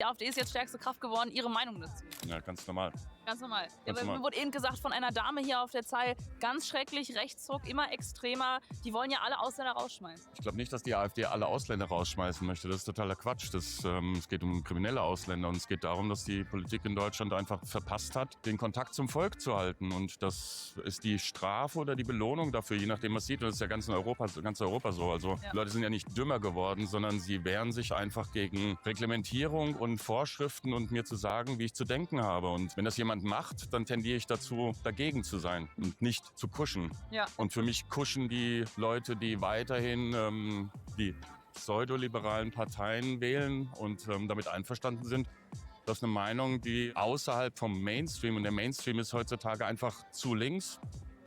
Die AfD ist jetzt stärkste Kraft geworden. Ihre Meinung dazu? Ja, ganz normal. Ganz normal. Ganz Ja, normal. mir wurde eben gesagt von einer Dame hier auf der Zeil, ganz schrecklich, Rechtsruck, immer extremer. Die wollen ja alle Ausländer rausschmeißen. Ich glaube nicht, dass die AfD alle Ausländer rausschmeißen möchte. Das ist totaler Quatsch. Es geht um kriminelle Ausländer und es geht darum, dass die Politik in Deutschland einfach verpasst hat, den Kontakt zum Volk zu halten. Und das ist die Strafe oder die Belohnung dafür, je nachdem, was sieht. Und das ist ja ganz Europa so. Also Ja. die Leute sind ja nicht dümmer geworden, sondern sie wehren sich einfach gegen Reglementierung und Vorschriften und mir zu sagen, wie ich zu denken habe. Und wenn das jemand macht, dann tendiere ich dazu, dagegen zu sein und nicht zu kuschen. Ja. Und für mich kuschen die Leute, die weiterhin die pseudoliberalen Parteien wählen und damit einverstanden sind. Das ist eine Meinung, die außerhalb vom Mainstream, und der Mainstream ist heutzutage einfach zu links,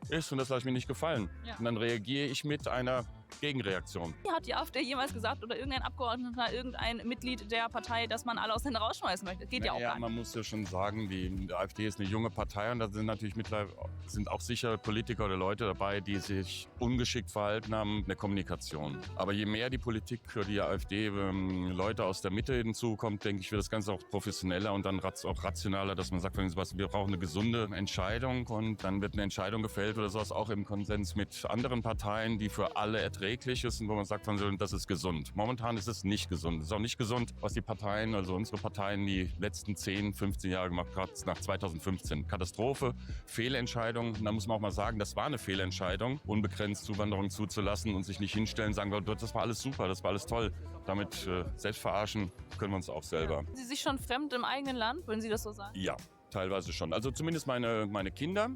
ist, und das lasse ich mir nicht gefallen. Ja. Und dann reagiere ich mit einer Gegenreaktion. Hat die AfD jemals gesagt oder irgendein Abgeordneter, irgendein Mitglied der Partei, dass man alle Ausländer rausschmeißen möchte? Geht ja auch Ja, gar nicht. man muss ja schon sagen, die AfD ist eine junge Partei und da sind natürlich mittlerweile sind auch sicher Politiker oder Leute dabei, die sich ungeschickt verhalten haben in der Kommunikation. Aber je mehr die Politik für die AfD Leute aus der Mitte hinzukommt, denke ich, wird das Ganze auch professioneller und dann auch rationaler, dass man sagt, wir brauchen eine gesunde Entscheidung und dann wird eine Entscheidung gefällt oder sowas auch im Konsens mit anderen Parteien, die für alle erträglich ist und wo man sagt, das ist gesund. Momentan ist es nicht gesund. Es ist auch nicht gesund, was die Parteien, also unsere Parteien, die letzten 10, 15 Jahre gemacht haben, nach 2015. Katastrophe, Fehlentscheidung. Und da muss man auch mal sagen, das war eine Fehlentscheidung, unbegrenzt Zuwanderung zuzulassen und sich nicht hinstellen und sagen, das war alles super, das war alles toll. Damit selbst verarschen können wir uns auch selber. Sind Sie sich schon fremd im eigenen Land, würden Sie das so sagen? Ja, teilweise schon. Also zumindest meine Kinder.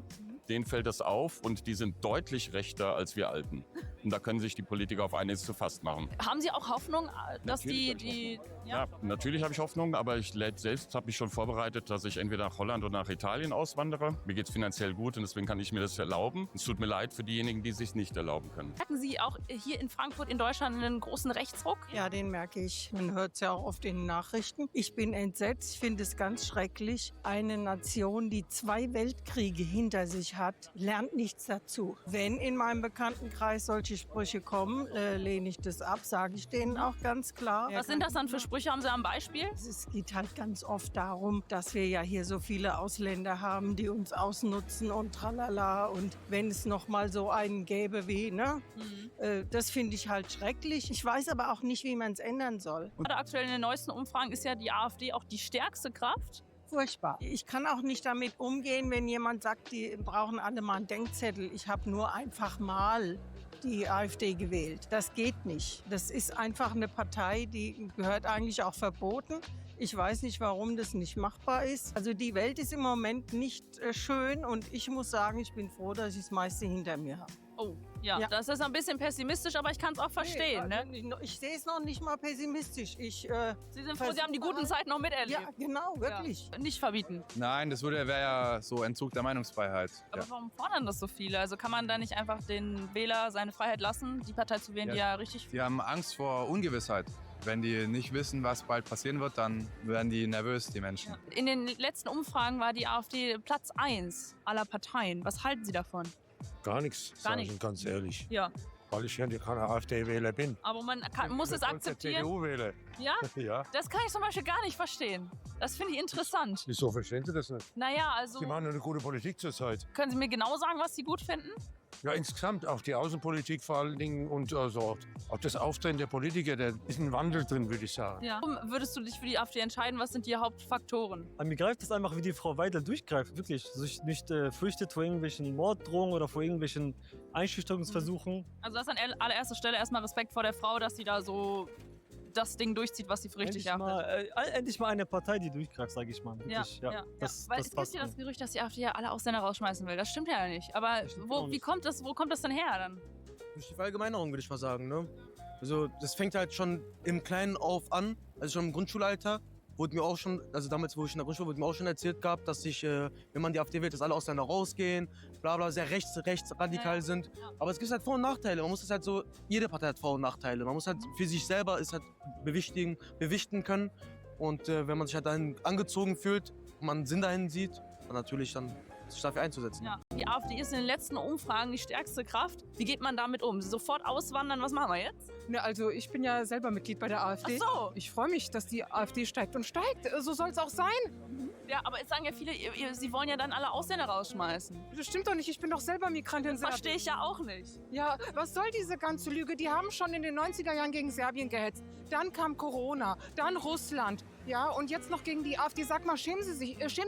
Denen fällt das auf und die sind deutlich rechter als wir Alten. Und da können sich die Politiker auf eines zu fast machen. Haben Sie auch Hoffnung, dass Natürlich Ja, natürlich habe ich Hoffnung, aber ich selbst habe mich schon vorbereitet, dass ich entweder nach Holland oder nach Italien auswandere. Mir geht es finanziell gut und deswegen kann ich mir das erlauben. Es tut mir leid für diejenigen, die es sich nicht erlauben können. Merken Sie auch hier in Frankfurt, in Deutschland, einen großen Rechtsruck? Ja, den merke ich. Man hört es ja auch auf den Nachrichten. Ich bin entsetzt. Ich finde es ganz schrecklich. Eine Nation, die 2 Weltkriege hinter sich hat, lernt nichts dazu. Wenn in meinem Bekanntenkreis solche Sprüche kommen, lehne ich das ab, sage ich denen auch ganz klar. Was sind das dann für Sprüche? Haben Sie ein Beispiel? Es geht halt ganz oft darum, dass wir ja hier so viele Ausländer haben, die uns ausnutzen und tralala. Und wenn es noch mal so einen gäbe wie, ne? Das finde ich halt schrecklich. Ich weiß aber auch nicht, wie man es ändern soll. Gerade aktuell in den neuesten Umfragen ist ja die AfD auch die stärkste Kraft. Furchtbar. Ich kann auch nicht damit umgehen, wenn jemand sagt, die brauchen alle mal einen Denkzettel. Ich habe nur einfach mal die AfD gewählt. Das geht nicht. Das ist einfach eine Partei, die gehört eigentlich auch verboten. Ich weiß nicht, warum das nicht machbar ist. Also die Welt ist im Moment nicht schön und ich muss sagen, ich bin froh, dass ich das meiste hinter mir habe. Oh, ja, Ja. das ist ein bisschen pessimistisch, aber ich kann es auch verstehen. Nee, Ne? ich sehe es noch nicht mal pessimistisch. Sie sind froh, Sie haben die guten Zeiten noch miterlebt. Ja, genau, wirklich. Ja. Nicht verbieten. Nein, das wäre ja so Entzug der Meinungsfreiheit. Aber warum fordern das so viele? Also kann man da nicht einfach den Wähler seine Freiheit lassen, die Partei zu wählen, die ja richtig... Die haben Angst vor Ungewissheit. Wenn die nicht wissen, was bald passieren wird, dann werden die nervös, die Menschen. In den letzten Umfragen war die AfD Platz 1 aller Parteien. Was halten Sie davon? Gar nichts, Gar sage nichts. ich ganz ehrlich. Ja, Weil ich ja kein AfD-Wähler bin. aber man muss es akzeptieren. CDU-Wähler. Ja, Ja. das kann ich zum Beispiel gar nicht verstehen. Das finde ich interessant. Wieso verstehen Sie das nicht? Naja, also Sie machen eine gute Politik zurzeit. können Sie mir genau sagen, was Sie gut finden? Ja, insgesamt auch die Außenpolitik vor allen Dingen und also auch das Auftreten der Politiker, da ist ein Wandel drin, würde ich sagen. Ja. Warum würdest du dich für die AfD entscheiden? Was sind die Hauptfaktoren? An mir greift es einfach, wie die Frau Weidel durchgreift, wirklich. Sich nicht fürchtet vor irgendwelchen Morddrohungen oder vor irgendwelchen Einschüchterungsversuchen. Also das an allererster Stelle erstmal Respekt vor der Frau, dass sie da so das Ding durchzieht, was sie für richtig erachtet. Endlich mal eine Partei, die durchgreift, sage ich mal. Wirklich, Ja. Das, Weil das es gibt passt ja mir. das Gerücht, dass die AfD ja alle Ausländer rausschmeißen will. Das stimmt ja nicht. Aber stimmt wo auch nicht. kommt das denn her dann? Durch die Verallgemeinerung, würde ich mal sagen. Ne? Also das fängt halt schon im Kleinen auf an, also schon im Grundschulalter. Wurde mir auch schon, also damals, wo ich in der Grundschule, wurde mir auch schon erzählt gehabt, dass wenn man die AfD wählt, dass alle Ausländer rausgehen, bla bla, sehr rechtsradikal sind. Aber es gibt halt Vor- und Nachteile. Man muss das halt so, jede Partei hat Vor- und Nachteile. Man muss halt für sich selber es halt bewichten können. Und wenn man sich halt dahin angezogen fühlt und man einen Sinn dahin sieht, dann natürlich dann sich dafür einzusetzen. Ja. Die AfD ist in den letzten Umfragen die stärkste Kraft. Wie geht man damit um? Sofort auswandern, was machen wir jetzt? Ne, also ich bin ja selber Mitglied bei der AfD. Ach so. Ich freue mich, dass die AfD steigt und steigt. So soll es auch sein. Ja, aber jetzt sagen ja viele, sie wollen ja dann alle Ausländer rausschmeißen. Das stimmt doch nicht. Ich bin doch selber Migrantin. Verstehe ich ja auch nicht. Ja, was soll diese ganze Lüge? Die haben schon in den 90er Jahren gegen Serbien gehetzt. Dann kam Corona, dann Russland. Ja, und jetzt noch gegen die AfD. Sag mal, schämen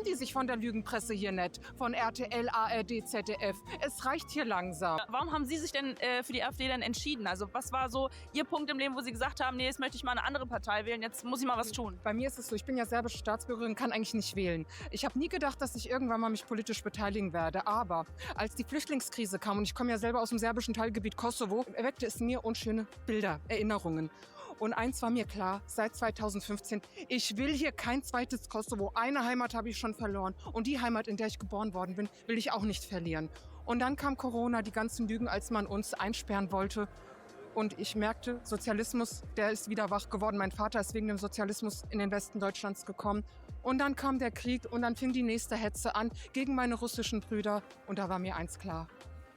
die sich von der Lügenpresse hier nicht? Von RTL, ARD, ZDF. Es reicht hier langsam. Warum haben Sie sich denn für die AfD dann entschieden? Also was war so Ihr Punkt im Leben, wo Sie gesagt haben, nee, jetzt möchte ich mal eine andere Partei wählen, jetzt muss ich mal was tun? Bei mir ist es so, ich bin ja serbische Staatsbürgerin, kann eigentlich nicht wählen. Ich habe nie gedacht, dass ich irgendwann mal mich politisch beteiligen werde. Aber als die Flüchtlingskrise kam, und ich komme ja selber aus dem serbischen Teilgebiet Kosovo, erweckte es mir unschöne Bilder, Erinnerungen. Und eins war mir klar, seit 2015, ich will hier kein zweites Kosovo. Eine Heimat habe ich schon verloren. Und die Heimat, in der ich geboren worden bin, will ich auch nicht verlieren. Und dann kam Corona, die ganzen Lügen, als man uns einsperren wollte. Und ich merkte, Sozialismus, der ist wieder wach geworden. Mein Vater ist wegen dem Sozialismus in den Westen Deutschlands gekommen. Und dann kam der Krieg und dann fing die nächste Hetze an gegen meine russischen Brüder. Und da war mir eins klar.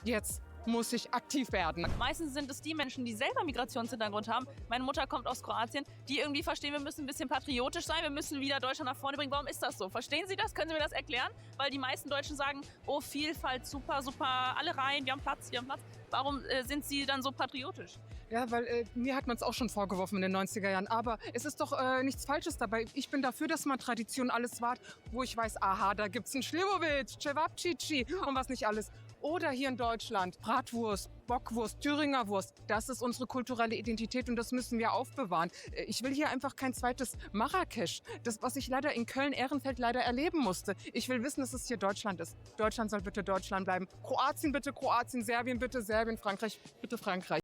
Jetzt muss ich aktiv werden. Meistens sind es die Menschen, die selber Migrationshintergrund haben. Meine Mutter kommt aus Kroatien, die irgendwie verstehen, wir müssen ein bisschen patriotisch sein, wir müssen wieder Deutschland nach vorne bringen. Warum ist das so? Verstehen Sie das? Können Sie mir das erklären? Weil die meisten Deutschen sagen, oh, Vielfalt, super, super, alle rein, wir haben Platz, wir haben Platz. Warum sind Sie dann so patriotisch? Ja, weil mir hat man es auch schon vorgeworfen in den 90er Jahren. Aber es ist doch nichts Falsches dabei. Ich bin dafür, dass man Tradition alles wahrt, wo ich weiß, aha, da gibt's einen Slivovitz, Cevapcici und was nicht alles. Oder hier in Deutschland, Bratwurst, Bockwurst, Thüringer Wurst. Das ist unsere kulturelle Identität und das müssen wir aufbewahren. Ich will hier einfach kein zweites Marrakesch. Das, was ich leider in Köln-Ehrenfeld leider erleben musste. Ich will wissen, dass es hier Deutschland ist. Deutschland soll bitte Deutschland bleiben. Kroatien bitte Kroatien, Serbien bitte Serbien, Frankreich bitte Frankreich.